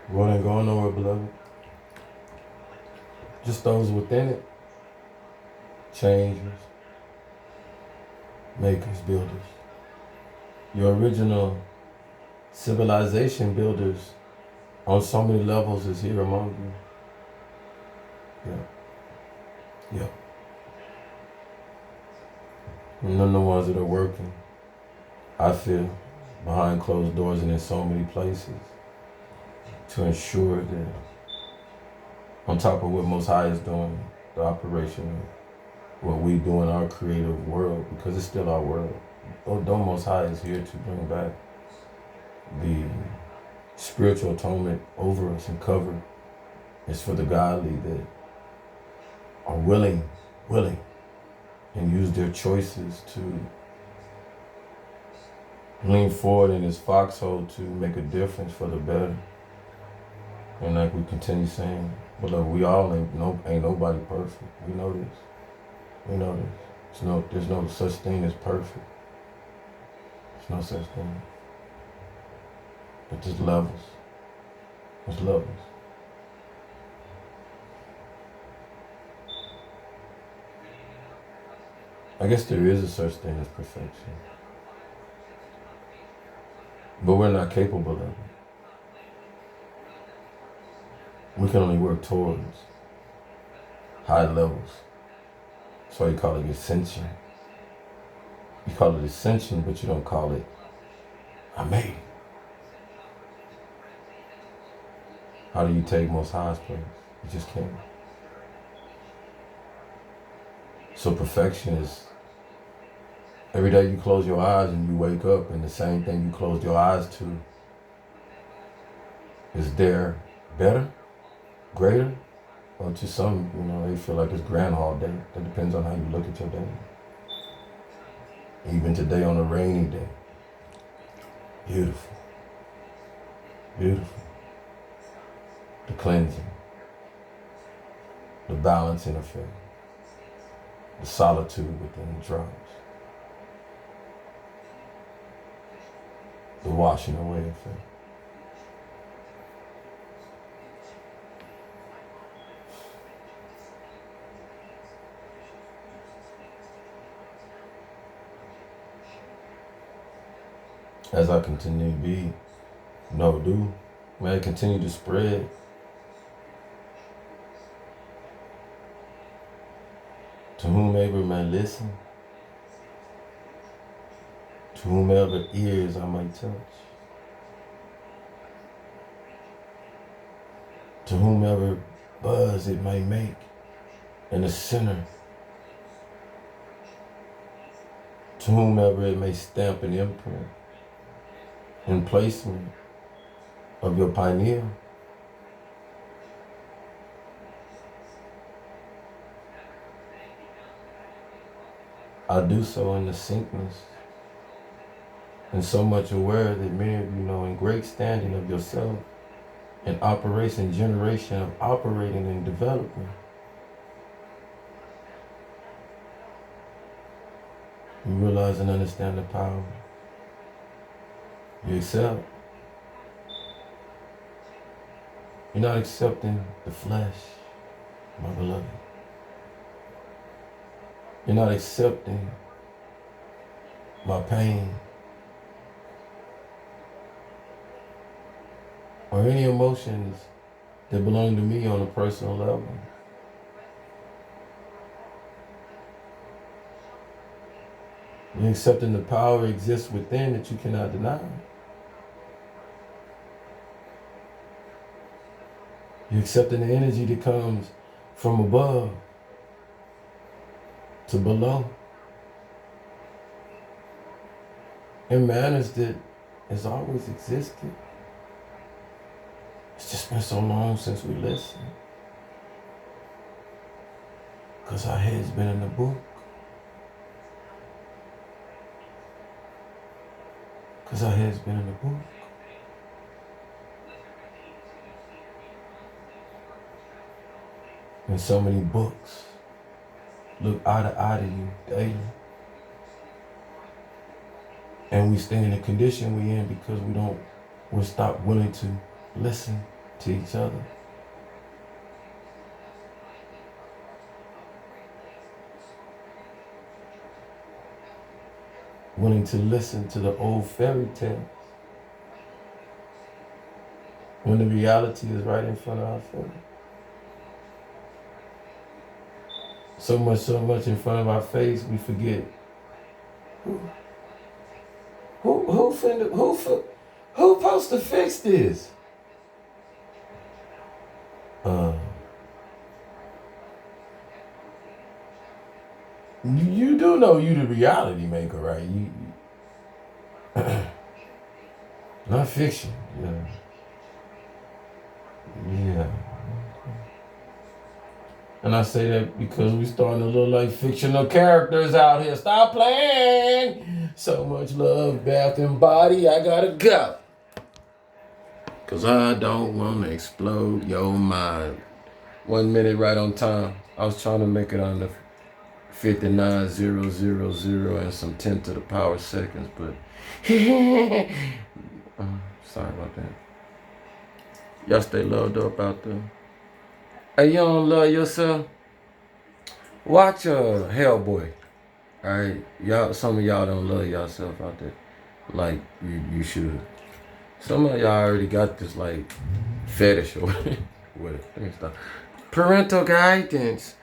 What ain't going nowhere, beloved? Just those within it. Changers, makers, builders. Your original civilization builders on so many levels is here among you. Yeah. And none of the ones that are working, I feel, behind closed doors and in so many places to ensure that on top of what Most High is doing, the operation of what we do in our creative world, because it's still our world. Though Most High is here to bring back the spiritual atonement over us and cover. It's for the godly that are willing, and use their choices to lean forward in this foxhole to make a difference for the better. And like we continue saying, beloved, we all ain't nobody perfect. We know this. We know this. There's no such thing as perfect. There's no such thing. But there's levels. There's levels. I guess there is a such thing as perfection. But we're not capable of it. We can only work towards high levels. That's why you call it ascension. You call it ascension, but you don't call it, I made it. How do you take Most High's place? You just can't. So perfection is every day you close your eyes and you wake up, and the same thing you closed your eyes to is there better, greater, or to some, they feel like it's Groundhog Day. That depends on how you look at your day. Even today on a rainy day. Beautiful. Beautiful. The cleansing. The balancing effect. The solitude within the drops. The washing away effect. As I continue to be, may I continue to spread to whomever may listen, to whomever ears I may touch, to whomever buzz it may make in the center, to whomever it may stamp an imprint and placement of your pineal. I do so in the syncness and so much aware that many of you know in great standing of yourself and operation, generation of operating and developing. You realize and understand the power. You accept. You're not accepting the flesh, my beloved. You're not accepting my pain or any emotions that belong to me on a personal level. You're accepting the power exists within that you cannot deny. You're accepting the energy that comes from above to below in manners that has always existed. It's just been so long since we listened. Because our head's been in the book. Because our head's been in the book. And so many books look eye to eye to you daily. And we stay in the condition we in because we're stopped willing to listen to each other. Willing to listen to the old fairy tales when the reality is right in front of our face. So much in front of our face, we forget who's supposed to fix this? You do know you the reality maker, right? Not fiction. Yeah. Yeah. And I say that because we starting to look like fictional characters out here. Stop playing. So much love, Bath and Body. I gotta go. Cause I don't wanna explode your mind. 1 minute right on time. I was trying to make it under 59,000 and some 10 to the power seconds, but sorry about that. Y'all stay loved up out there. Hey, you don't love yourself? Watch Hellboy. Alright? Y'all, some of y'all don't love yourself out there. Like you should. Some of y'all already got this like fetish or whatever. Let me stop. Parental guidance.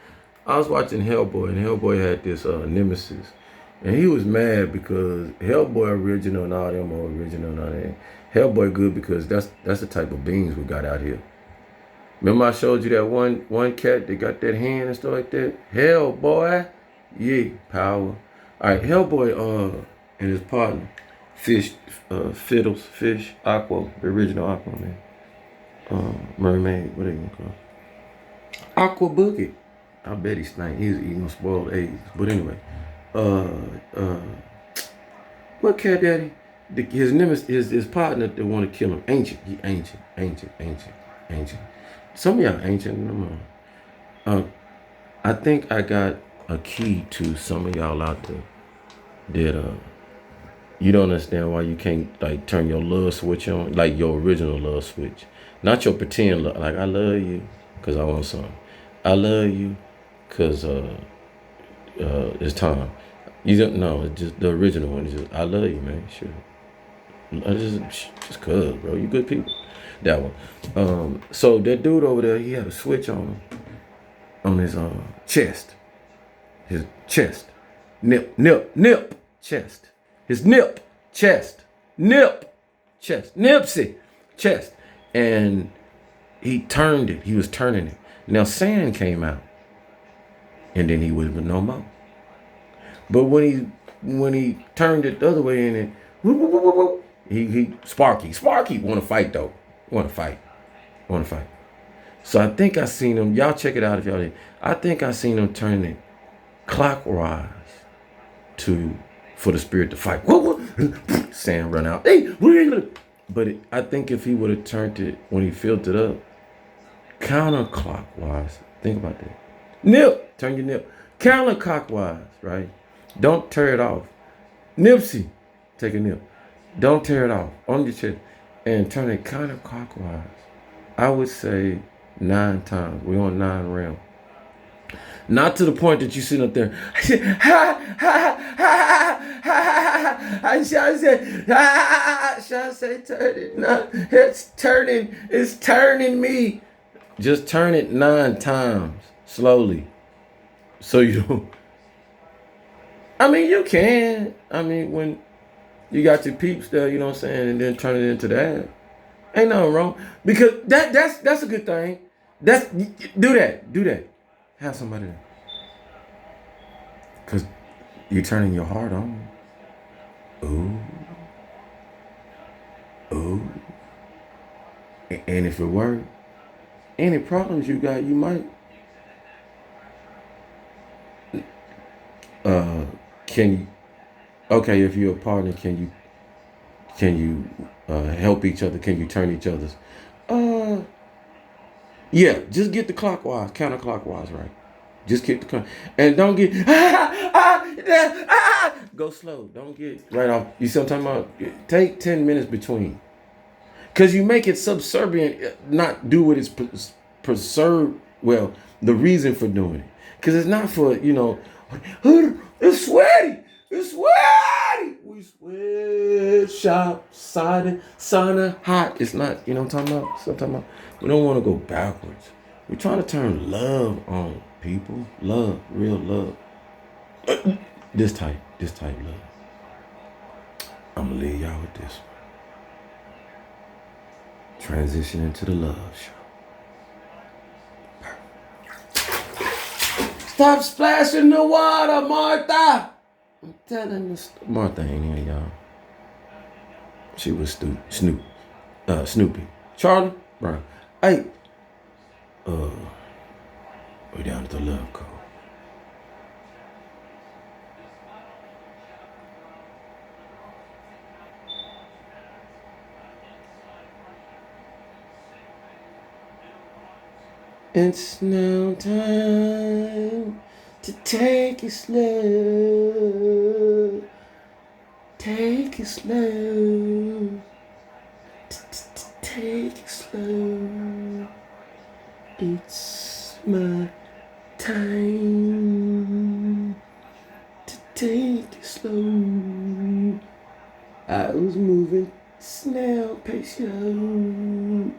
I was watching Hellboy, and Hellboy had this nemesis, and he was mad because Hellboy original and all them are original and all that. Hellboy good because that's the type of beings we got out here. Remember I showed you that one cat that got that hand and stuff like that? Hellboy, yeah, power. All right, Hellboy and his partner, Fish, Fiddles, Fish, Aqua, the original Aquaman, mermaid, what are you gonna call? Aqua Boogie. I bet he stank. He's eating spoiled eggs. But anyway, what cat daddy? His nemesis, his partner that want to kill him. Ancient. He ancient. Some of y'all ancient. I think I got a key to some of y'all out there that you don't understand why you can't like turn your love switch on, like your original love switch, not your pretend love. Like I love you because I want something. I love you because it's time. You don't know. It's just the original one. It's just I love you, man. Sure. I just cuz, bro. You good people. That one. So that dude over there, he had a switch on his chest. His chest. Nip. Chest. His nip. Chest. Nip. Chest. Nipsey. Chest. And he turned it. He was turning it. Now sand came out. And then he would have been no more. But when he turned it the other way and it he Sparky wanna fight though. Wanna fight. So I think I seen him. Y'all check it out if y'all did. I think I seen him turn it clockwise for the spirit to fight. Sand run out. But I think if he would have turned it when he filled it up counterclockwise. Think about that. Nip. Turn your nip. Counterclockwise, right? Don't tear it off. Nipsey. Take a nip. Don't tear it off on your chest and turn it counterclockwise. I would say 9 times. We're on 9 rounds. Not to the point that you sit up there. I shall say turn it. No, it's turning me. Just turn it 9 times slowly. So you don't. I mean, you can. I mean, when you got your peeps there, you know what I'm saying, and then turn it into that. Ain't nothing wrong. Because that's a good thing. Do that. Have somebody there. Because you're turning your heart on. Ooh. And if it works, any problems you got, you might. Can you? Okay, if you're a partner, can you help each other? Can you turn each other's? Yeah, just get the counterclockwise, right? Just get the and don't get go slow. Don't get right off. You see what I'm talking about? Take 10 minutes between, cause you make it subservient. Not do what it's preserved. Well, the reason for doing it, cause it's not for it's sweaty. We sweat, shop, siding, sauna, hot. It's not, you know what I'm talking about? So I'm talking about. We don't want to go backwards. We're trying to turn love on people. Love, real love. This type love. I'm going to leave y'all with this one. Transition into the love show. Stop splashing the water, Martha. I'm telling you, Martha ain't here, y'all. She was Snoopy. Charlie Brown. Hey, we're down at the Love Cove. It's now time to take it slow. Take it slow. Take it slow. It's my time to take it slow. I was moving snail pace, yo.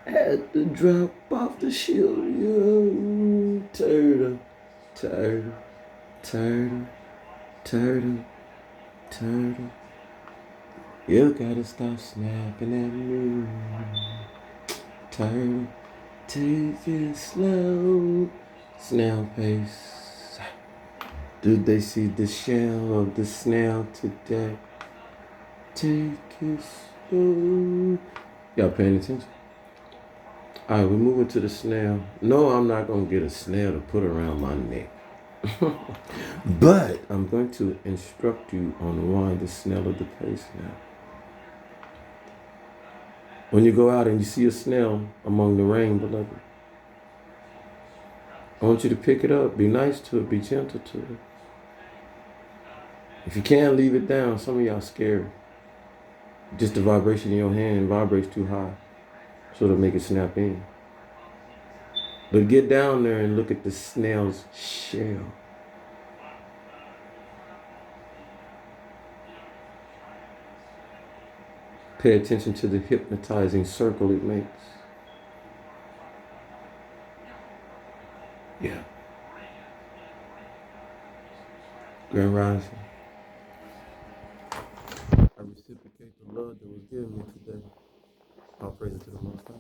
Had to drop off the shield, yo. Turtle, turtle, turtle, turtle, turtle. You gotta stop snapping at me. Turtle, take it slow. Snail pace. Did they see the shell of the snail today? Take it slow. Y'all paying attention? All right, we're moving to the snail. No, I'm not going to get a snail to put around my neck. But I'm going to instruct you on why the snail of the pace now. When you go out and you see a snail among the rain, beloved, I want you to pick it up. Be nice to it. Be gentle to it. If you can't, leave it down. Some of y'all scared. Just the vibration in your hand vibrates too high. So it'll make it snap in. But get down there and look at the snail's shell. Pay attention to the hypnotizing circle it makes. Yeah. Grand Rising. I reciprocate the love that was given me today. I'll praise it to the Most High.